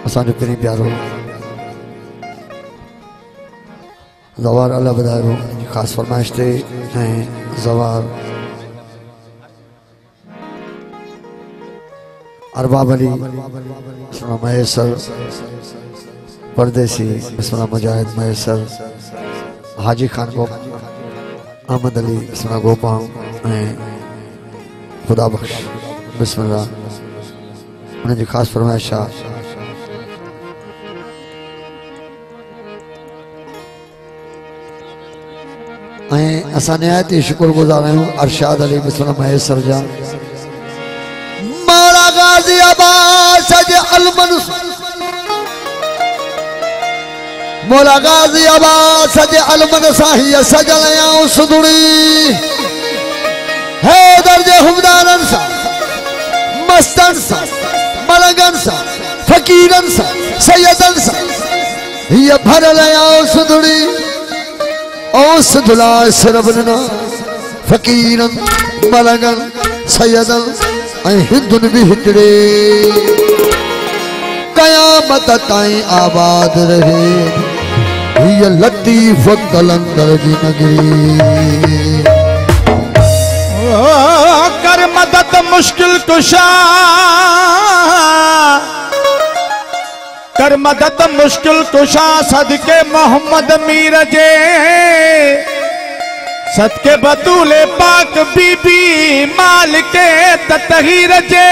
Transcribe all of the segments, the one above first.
असांजो पिनी प्यारो ज़वार अल्लाह ॿुधायो ख़ासि फरमाइश ते ऐं ज़वार अरबाब अली मयसर परदेसी मुजाहिद मयसर हाजी खान को अहमद अली गोपाऊं ऐं खुदा बख्श बिस्मिल्लाह उनकी ख़ासि फरमाइश आहे असां निहायत ही शुक्रगुज़ार आहियूं अरशाद अली बिस्मिल्लाह मयसर जा मौला गाज़ी अब्बास सज अलमनसूर मौला गाज़ी अब्बास सज अलमनसाही सजल याऊं सुदुड़ी है दर्जे हुमदानन सा मस्तन सा मलंगन सा फकीरन सा सैयदन सा ये भरल याऊं सुदुड़ी औस दुला सरबना फकीरन मलंगन सैयदन हिंदुन भी हितड़े कयामत ताईं आबाद रहे ये लतीफ कलंदर जी नगरी कर मदद मुश्किल कुशा कर मदद मुश्किल कुशा सदके मोहम्मद मीर जे सदके बतूले पाक बीबी मालिके ततहीर जे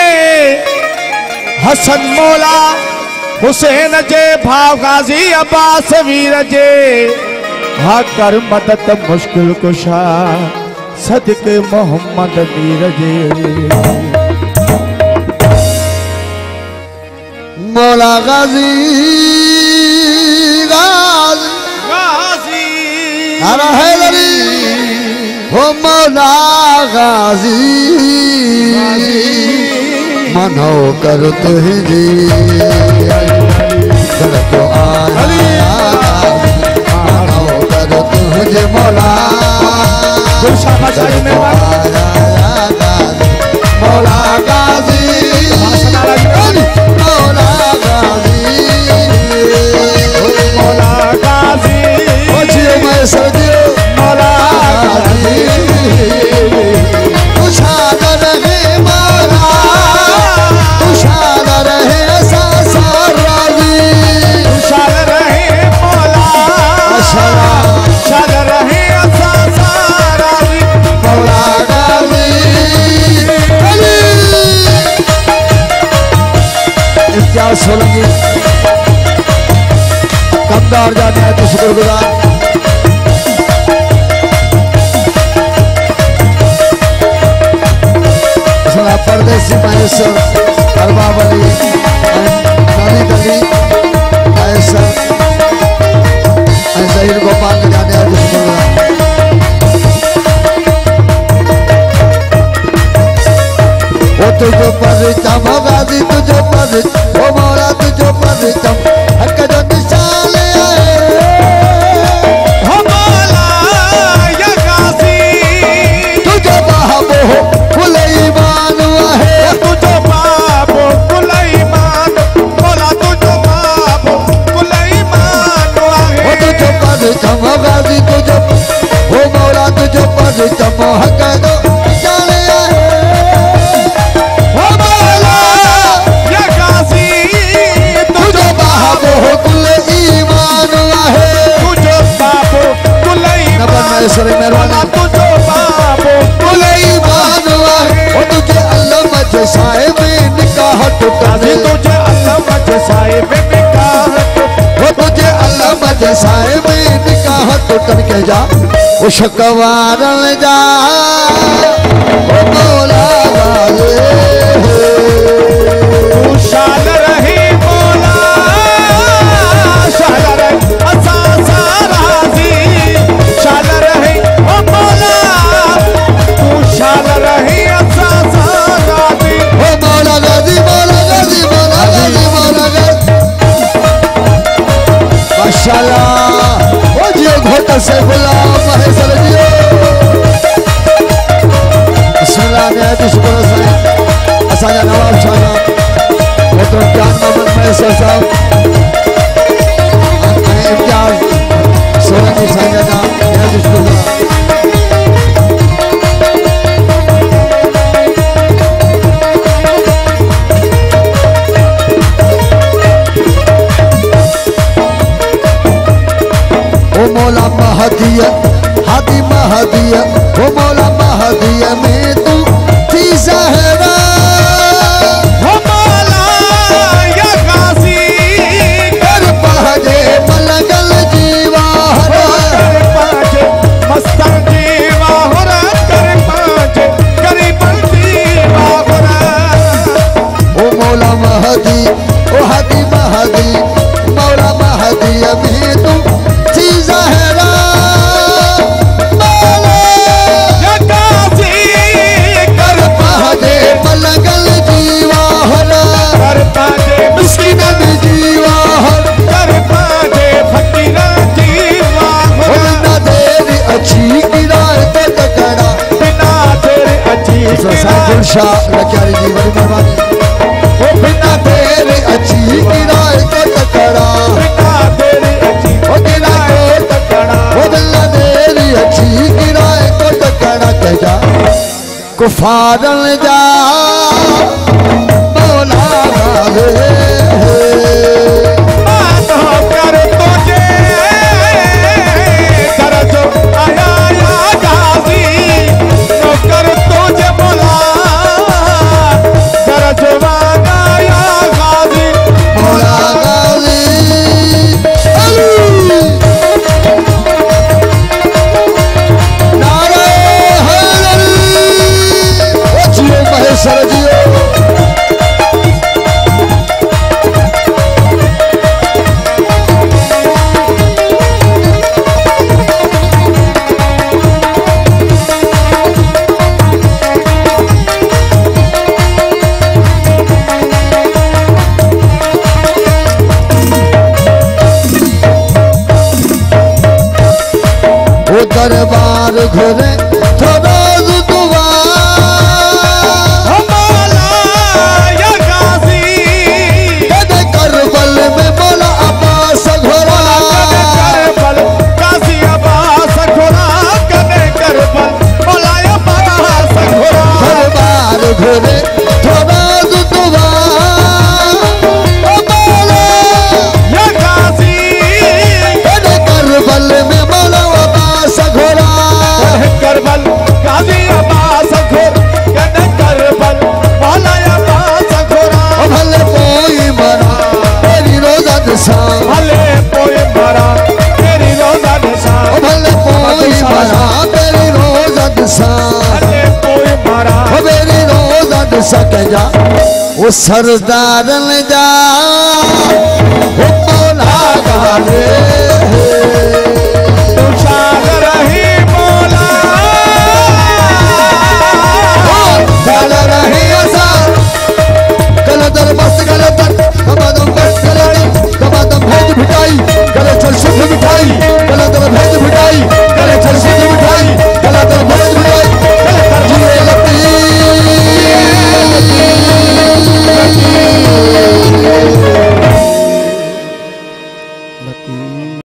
हसन मौला हुसैन जे भाव गाज़ी अब्बास वीर जे हा कर मदद मुश्किल कुशा सदके मोहम्मद मीर जे मौला गाज़ी गाज़ी गाज़ी अरे हैदरी हो मौला गाज़ी मनो कर तुझे तो आया मनो कर तुझे मौला मौला गाज़ी मौला गाज़ी मौला गाज़ी मैं सजियो मौला गाज़ी खुशाद रहे मौला खुशाद रहे साराजी खुशाल रहे मौला खुशाल रहे साराजी मौला गाज़ी इम्तियाज सोलंकी कमदार जाने हैं तो शुक्रगुजार परदेसी मयसर अरबाब अली नालिद अली मयसर ज़हीर गोपाल के जाने हैं तो शुक्रगुजार वो तुझो परिचम गाज़ी तुझो परिचम ओ मौला तुझो परिचम हक जो निशान आए हो मौला या गाज़ी तुझो बाबो फुल ईमान है तुझो बाबो कुल ईमान मौला तुझो बाबो कुल ईमान वो तुझो परिचम गाज़ी तुझो ओ मौला तुझो परिचम हक जो निशान आए हो मौला या गाज़ी तुझो बाबो कुल ईमान है तुझो बाबो कुल नबन मयसर मेहरबानी तुझो बाबो कुल ईमान है वो तुझे अल्लाह मजे साए में निकाह टूटा दे तुझे अल्लाह मजे साए में निकाह वो तुझे अल्लाह मजे साए में निकाह टूटन के जा वो शकवारन जा वो मौला वाले शाल रहे मौला शाल रहे असा साराजी शाल रहे ओ मौला तू शाल रहे असा साराजी वो मौला गाज़ी मौला गाज़ी मौला गाज़ी मौला गाज़ी माशाल्लाह वो जियो घोट से गुलाम महेसर जियो बिस्मिल्लाह ने शुक्र साईं असांजा नवाब शाह मोहतरम जान मोहम्मद मयसर बादशाह साहब इम्तियाज सोलंकी साहिदा ओ मौला महदिया हादी महदिया ओ मौला महदिया में तू थी ज़हरा हो मौला या गाजी कर पाजे मलगल जीवाहरा कर पाजे मस्तर जीवाहरा कर पाजे गरीबल जीवाहरा ओ मौला महदी ओ हादी महदी मौला महदिया में तू थी ज़हरा मौला या गाजी कर पाजे मलगल जीवाहरा कर पाजे मिस्किन जीवाहर कर पाजे फकीरा जीवाहरा बिना तेरी अच्छी किराए तो टकरा बिना तेरे अच्छी गुलशाह लचारी जी बड़ी मेहरबानी ओ बिना तेरी अच्छी किराए तो टकरा बिना तेरे अच्छी ओ बिना ओ बिना तेरी अच्छी किराए तो टकरा कह जा कुफारन जा मौला गाले बात कर तुझे दर्द आया या गाजी तो कर तुझे मौला दर्द वागा या गाजी मौला गाली अली नारे हैदरी ओ जियो महेश्वर जियो ओ दरबार घुरे थोड़ा दुआ हो मौला या गाजी कदे करबल में मौला अब्बास घोड़ा करबल गाजी अब्बास घोड़ा कने करबल मौला अब्बास घोड़ा दरबार घुरे थोड़ा दुआ ओ मौला या गाजी कदे करबल में मौला अब्बास घोड़ा करबल गाजी अब्बास घोड़ कने करबल मौला अब्बास घोड़ा ओ भले कोई मरा तेरी रोजा दिशा भले कोई मरा तेरी रोजा निशा ओ भले कोई मरा तेरी रोजा दिशा भले कोई मरा ओ मेरी रोजा दिशा कह जा ओ सरदारन जा ओ मौला गाले